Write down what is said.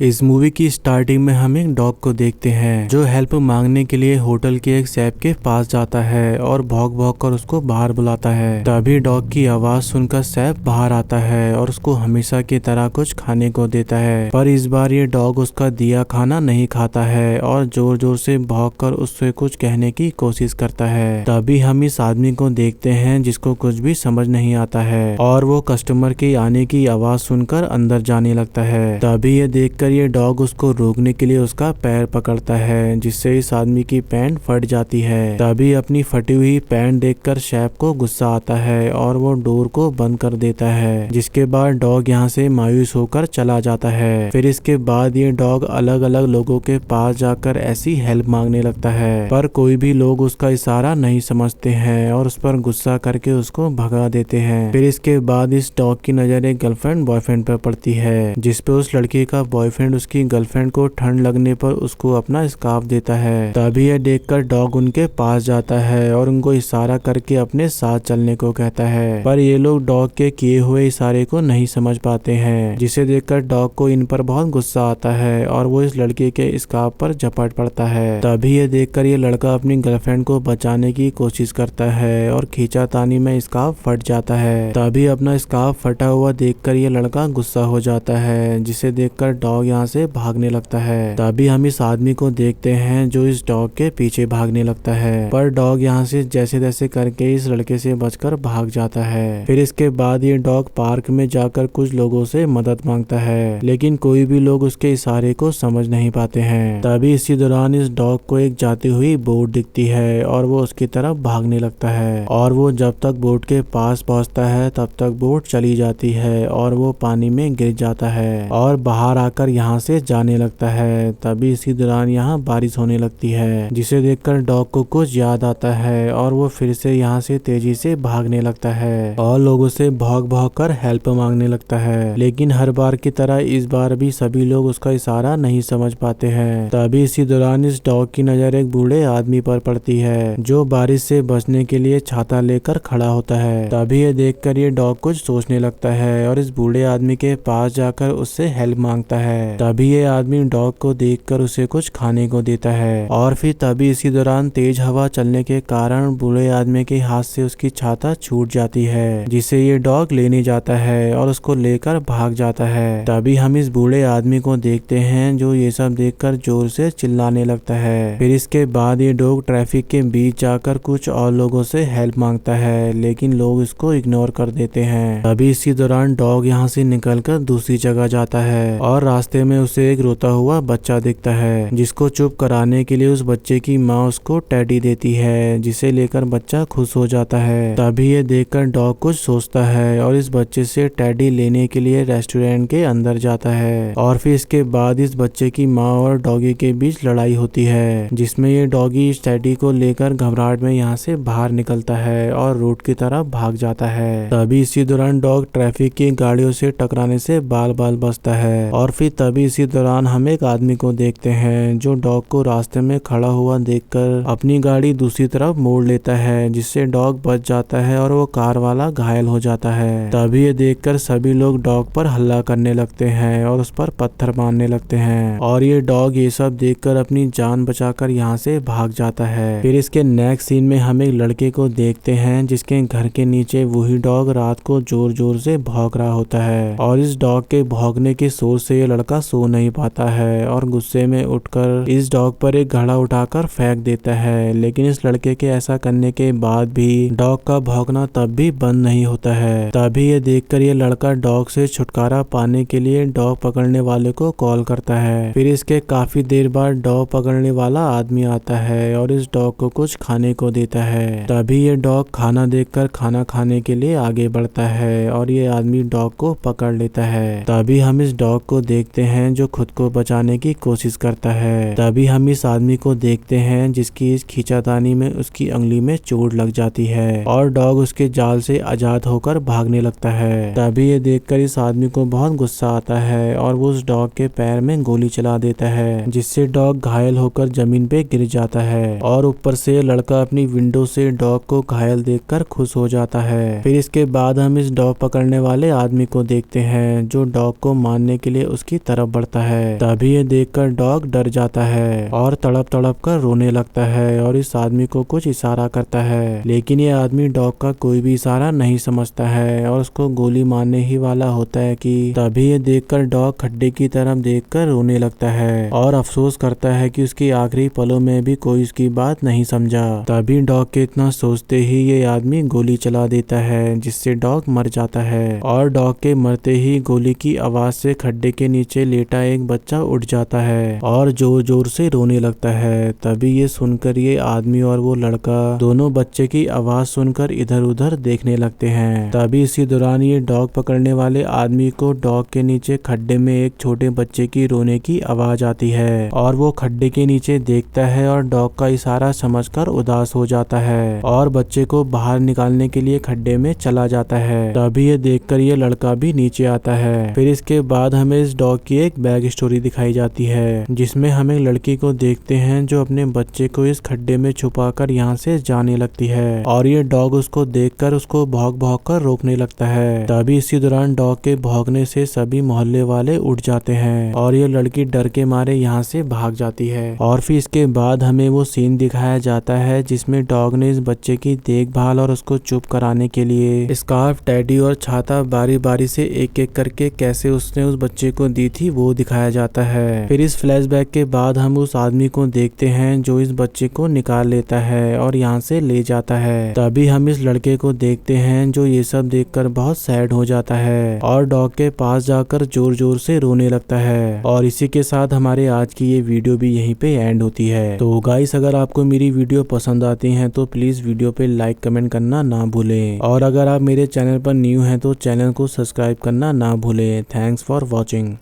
इस मूवी की स्टार्टिंग में हम एक डॉग को देखते हैं जो हेल्प मांगने के लिए होटल के एक शेफ के पास जाता है और भौंक भौंक कर उसको बाहर बुलाता है। तभी डॉग की आवाज सुनकर शेफ बाहर आता है और उसको हमेशा की तरह कुछ खाने को देता है, पर इस बार ये डॉग उसका दिया खाना नहीं खाता है और जोर जोर से भौंक कर उससे कुछ कहने की कोशिश करता है। तभी हम इस आदमी को देखते हैं जिसको कुछ भी समझ नहीं आता है और वो कस्टमर के आने की आवाज सुनकर अंदर जाने लगता है। तभी ये देखकर ये डॉग उसको रोकने के लिए उसका पैर पकड़ता है, जिससे इस आदमी की पैंट फट जाती है। तभी अपनी फटी हुई पैंट देखकर शेफ को गुस्सा आता है और वो डोर को बंद कर देता है, जिसके बाद डॉग यहाँ से मायूस होकर चला जाता है। फिर इसके बाद ये डॉग अलग अलग लोगों के पास जाकर ऐसी हेल्प मांगने लगता है, पर कोई भी लोग उसका इशारा नहीं समझते हैं और उस पर गुस्सा करके उसको भगा देते हैं। फिर इसके बाद इस डॉग की नजर एक गर्लफ्रेंड बॉयफ्रेंड पर पड़ती है, जिसपे उस लड़की का बॉयफ्रेंड उसकी गर्लफ्रेंड को ठंड लगने पर उसको अपना स्कार्फ देता है। तभी यह देखकर डॉग उनके पास जाता है और उनको इशारा करके अपने साथ चलने को कहता है, पर ये लोग डॉग के किए हुए इशारे को नहीं समझ पाते हैं, जिसे देखकर डॉग को इन पर बहुत गुस्सा आता है और वो इस लड़के के स्कार्फ पर झपट पड़ता है। तभी ये देखकर ये लड़का अपनी गर्लफ्रेंड को बचाने की कोशिश करता है और खींचातानी में स्कार्फ फट जाता है। तभी अपना स्कार्फ फटा हुआ देखकर ये लड़का गुस्सा हो जाता है, जिसे देखकर डॉग यहाँ से भागने लगता है। तभी हम इस आदमी को देखते हैं जो इस डॉग के पीछे भागने लगता है, पर डॉग यहाँ से जैसे तैसे करके इस लड़के से बचकर भाग जाता है। फिर इसके बाद ये डॉग पार्क में जाकर कुछ लोगों से मदद मांगता है, लेकिन कोई भी लोग उसके इशारे को समझ नहीं पाते हैं। तभी इसी दौरान इस डॉग को एक जाती हुई बोट दिखती है और वो उसकी तरफ भागने लगता है, और वो जब तक बोट के पास पहुंचता है तब तक बोट चली जाती है और वो पानी में गिर जाता है और बाहर आकर यहाँ से जाने लगता है। तभी इसी दौरान यहाँ बारिश होने लगती है, जिसे देखकर डॉग को कुछ याद आता है और वो फिर से यहाँ से तेजी से भागने लगता है और लोगों से भौंक भौंक कर हेल्प मांगने लगता है। लेकिन हर बार की तरह इस बार भी सभी लोग उसका इशारा नहीं समझ पाते हैं। तभी इसी दौरान इस डॉग की नजर एक बूढ़े आदमी पर पड़ती है जो बारिश से बचने के लिए छाता लेकर खड़ा होता है। तभी ये देखकर ये डॉग कुछ सोचने लगता है और इस बूढ़े आदमी के पास जाकर उससे हेल्प मांगता है। तभी ये आदमी डॉग को देखकर उसे कुछ खाने को देता है और फिर तभी इसी दौरान तेज हवा चलने के कारण बूढ़े आदमी के हाथ से उसकी छाता छूट जाती है, जिसे ये डॉग लेने जाता है और उसको लेकर भाग जाता है। तभी हम इस बूढ़े आदमी को देखते हैं जो ये सब देखकर जोर से चिल्लाने लगता है। फिर इसके बाद ये डॉग ट्रैफिक के बीच जाकर कुछ और लोगों से हेल्प मांगता है, लेकिन लोग इसको इग्नोर कर देते हैं। तभी इसी दौरान डॉग यहाँ से निकलकर दूसरी जगह जाता है और रास्ते में उसे एक रोता हुआ बच्चा दिखता है, जिसको चुप कराने के लिए उस बच्चे की माँ उसको टेडी देती है, जिसे लेकर बच्चा खुश हो जाता है। तभी ये देखकर डॉग कुछ सोचता है और इस बच्चे से टेडी लेने के लिए रेस्टोरेंट के अंदर जाता है और फिर इसके बाद इस बच्चे की माँ और डॉगी के बीच लड़ाई होती है, जिसमें ये डॉगी इस टेडी को लेकर घबराहट में यहाँ से बाहर निकलता है और रोड की तरफ भाग जाता है। तभी इसी दौरान डॉग ट्रैफिक की गाड़ियों से टकराने से बाल बाल बचता है और फिर तभी इसी दौरान हम एक आदमी को देखते हैं जो डॉग को रास्ते में खड़ा हुआ देखकर अपनी गाड़ी दूसरी तरफ मोड़ लेता है, जिससे डॉग बच जाता है और वो कार वाला घायल हो जाता है। तभी ये देखकर सभी लोग डॉग पर हल्ला करने लगते हैं और उस पर पत्थर मारने लगते हैं और ये डॉग ये सब देखकर अपनी जान बचाकर यहाँ से भाग जाता है। फिर इसके नेक्स्ट सीन में हम एक लड़के को देखते हैं जिसके घर के नीचे वही डॉग रात को जोर जोर से भौंक रहा होता है और इस डॉग के भौंकने के शोर से ये लड़का सो नहीं पाता है और गुस्से में उठकर इस डॉग पर एक घड़ा उठाकर फेंक देता है। लेकिन इस लड़के के ऐसा करने के बाद भी डॉग का भौंकना तब भी बंद नहीं होता है। तभी ये देखकर ये लड़का डॉग से छुटकारा पाने के लिए डॉग पकड़ने वाले को कॉल करता है। फिर इसके काफी देर बाद डॉग पकड़ने वाला आदमी आता है और इस डॉग को कुछ खाने को देता है। तभी ये डॉग खाना देखकर खाना खाने के लिए आगे बढ़ता है और ये आदमी डॉग को पकड़ लेता है। तभी हम इस डॉग को देखते हैं जो खुद को बचाने की कोशिश करता है। तभी हम इस आदमी को देखते हैं जिसकी इस खींचातानी में उसकी उंगली में चोट लग जाती है और डॉग उसके जाल से आजाद होकर भागने लगता है। तभी ये देखकर इस आदमी को बहुत गुस्सा आता है और वो उस डॉग के पैर में गोली चला देता है, जिससे डॉग घायल होकर जमीन पे गिर जाता है और ऊपर से लड़का अपनी विंडो से डॉग को घायल देखकर खुश हो जाता है। फिर इसके बाद हम इस डॉग पकड़ने वाले आदमी को देखते हैं जो डॉग को मारने के लिए उसकी तरफ बढ़ता है। तभी ये देखकर डॉग डर जाता है और तड़प तड़प कर रोने लगता है और इस आदमी को कुछ इशारा करता है, लेकिन ये आदमी डॉग का कोई भी इशारा नहीं समझता है और उसको गोली मारने ही वाला होता है कि तभी ये देखकर डॉग खड्डे की तरफ देखकर रोने लगता है और अफसोस करता है कि उसकी आखिरी पलों में भी कोई उसकी बात नहीं समझा। तभी डॉग के इतना सोचते ही ये आदमी गोली चला देता है, जिससे डॉग मर जाता है और डॉग के मरते ही गोली की आवाज से खड्डे के नीचे लेटा एक बच्चा उठ जाता है और जोर जोर से रोने लगता है। तभी ये सुनकर ये आदमी और वो लड़का दोनों बच्चे की आवाज सुनकर इधर उधर देखने लगते हैं। तभी इसी दौरान ये डॉग पकड़ने वाले आदमी को डॉग के नीचे खड्डे में एक छोटे बच्चे की रोने की आवाज आती है और वो खड्डे के नीचे देखता है और डॉग का इशारा समझकर उदास हो जाता है और बच्चे को बाहर निकालने के लिए खड्डे में चला जाता है। तभी ये देखकर ये लड़का भी नीचे आता है। फिर इसके बाद हमें इस डॉग की एक बैक स्टोरी दिखाई जाती है, जिसमें हम एक लड़की को देखते हैं जो अपने बच्चे को इस खड्डे में छुपाकर यहाँ से जाने लगती है और ये डॉग उसको देखकर उसको भौंक भौंक कर रोकने लगता है। तभी इसी दौरान डॉग के भौंकने से सभी मोहल्ले वाले उठ जाते हैं और ये लड़की डर के मारे यहाँ से भाग जाती है। और फिर इसके बाद हमें वो सीन दिखाया जाता है जिसमें डॉग ने इस बच्चे की देखभाल और उसको चुप कराने के लिए स्कार्फ, टेडी और छाता बारी बारी से एक एक करके कैसे उसने उस बच्चे को दी थी वो दिखाया जाता है। फिर इस फ्लैशबैक के बाद हम उस आदमी को देखते हैं जो इस बच्चे को निकाल लेता है और यहाँ से ले जाता है। तभी हम इस लड़के को देखते हैं जो ये सब देखकर बहुत सैड हो जाता है और डॉग के पास जाकर जोर जोर से रोने लगता है। और इसी के साथ हमारे आज की ये वीडियो भी यहीं पे एंड होती है। तो गाइस, अगर आपको मेरी वीडियो पसंद आती है तो प्लीज वीडियो पे लाइक कमेंट करना ना भूलें और अगर आप मेरे चैनल पर न्यू हैं तो चैनल को सब्सक्राइब करना ना भूलें। Thanks for watching.